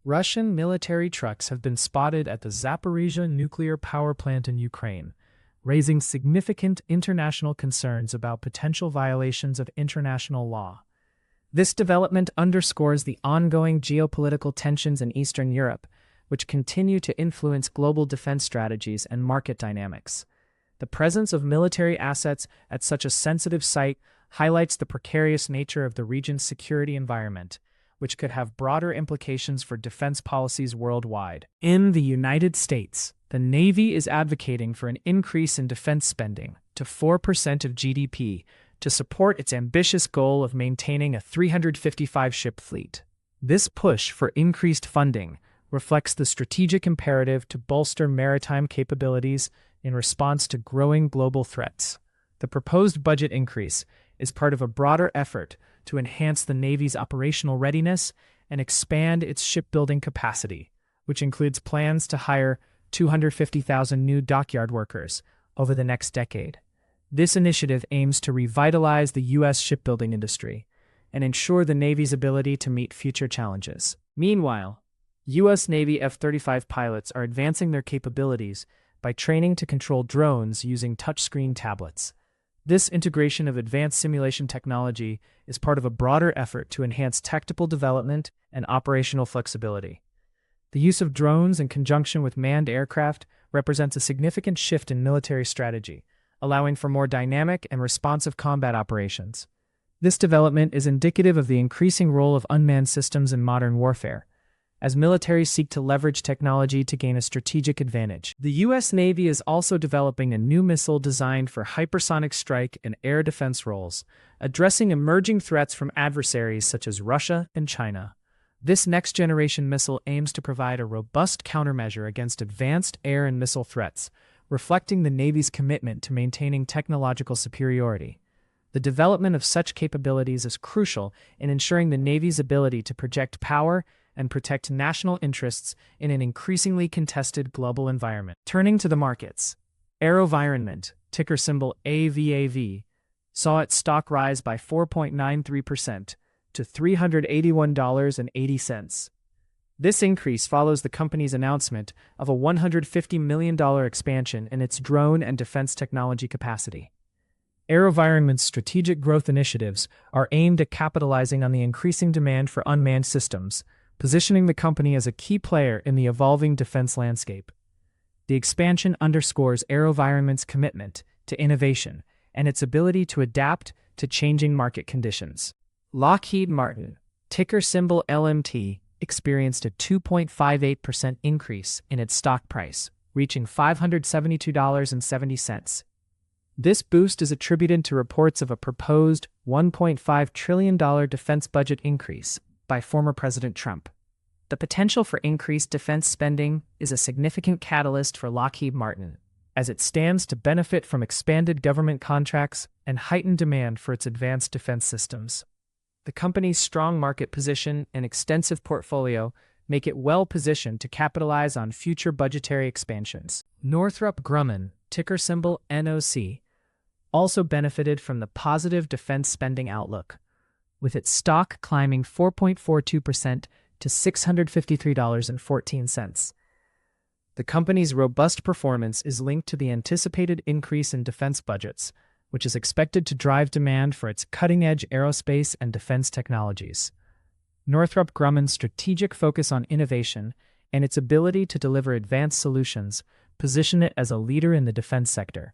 Russian military trucks have been spotted at the Zaporizhzhia nuclear power plant in Ukraine, raising significant international concerns about potential violations of international law. This development underscores the ongoing geopolitical tensions in Eastern Europe, which continue to influence global defense strategies and market dynamics. The presence of military assets at such a sensitive site highlights the precarious nature of the region's security environment, which could have broader implications for defense policies worldwide. In the United States, the Navy is advocating for an increase in defense spending to 4% of GDP to support its ambitious goal of maintaining a 355-ship fleet. This push for increased funding reflects the strategic imperative to bolster maritime capabilities in response to growing global threats. The proposed budget increase is part of a broader effort to enhance the Navy's operational readiness and expand its shipbuilding capacity, which includes plans to hire 250,000 new dockyard workers over the next decade. This initiative aims to revitalize the U.S. shipbuilding industry and ensure the Navy's ability to meet future challenges. Meanwhile, U.S. Navy F-35 pilots are advancing their capabilities by training to control drones using touchscreen tablets. This integration of advanced simulation technology is part of a broader effort to enhance tactical development and operational flexibility. The use of drones in conjunction with manned aircraft represents a significant shift in military strategy, allowing for more dynamic and responsive combat operations. This development is indicative of the increasing role of unmanned systems in modern warfare, as militaries seek to leverage technology to gain a strategic advantage. The U.S. Navy is also developing a new missile designed for hypersonic strike and air defense roles, addressing emerging threats from adversaries such as Russia and China. This next-generation missile aims to provide a robust countermeasure against advanced air and missile threats, reflecting the Navy's commitment to maintaining technological superiority. The development of such capabilities is crucial in ensuring the Navy's ability to project power and protect national interests in an increasingly contested global environment. Turning to the markets, AeroVironment, ticker symbol AVAV, saw its stock rise by 4.93% to $381.80. This increase follows the company's announcement of a $150 million expansion in its drone and defense technology capacity. AeroVironment's strategic growth initiatives are aimed at capitalizing on the increasing demand for unmanned systems, positioning the company as a key player in the evolving defense landscape. The expansion underscores AeroVironment's commitment to innovation and its ability to adapt to changing market conditions. Lockheed Martin, ticker symbol LMT, experienced a 2.58% increase in its stock price, reaching $572.70. This boost is attributed to reports of a proposed $1.5 trillion defense budget increase by former President Trump. The potential for increased defense spending is a significant catalyst for Lockheed Martin, as it stands to benefit from expanded government contracts and heightened demand for its advanced defense systems. The company's strong market position and extensive portfolio make it well-positioned to capitalize on future budgetary expansions. Northrop Grumman, ticker symbol NOC, also benefited from the positive defense spending outlook, with its stock climbing 4.42% to $653.14. The company's robust performance is linked to the anticipated increase in defense budgets, which is expected to drive demand for its cutting-edge aerospace and defense technologies. Northrop Grumman's strategic focus on innovation and its ability to deliver advanced solutions position it as a leader in the defense sector,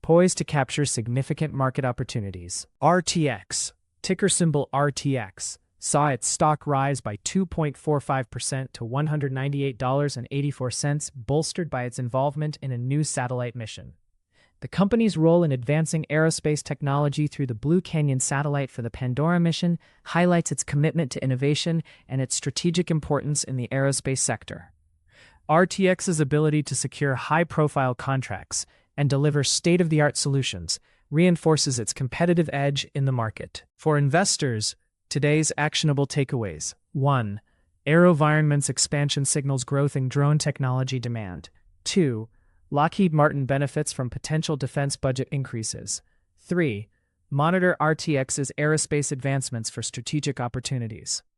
poised to capture significant market opportunities. RTX, ticker symbol RTX, saw its stock rise by 2.45% to $198.84, bolstered by its involvement in a new satellite mission. The company's role in advancing aerospace technology through the Blue Canyon satellite for the Pandora mission highlights its commitment to innovation and its strategic importance in the aerospace sector. RTX's ability to secure high-profile contracts and deliver state-of-the-art solutions reinforces its competitive edge in the market. For investors, today's actionable takeaways. 1. AeroVironment's expansion signals growth in drone technology demand. 2. Lockheed Martin benefits from potential defense budget increases. 3. Monitor RTX's aerospace advancements for strategic opportunities.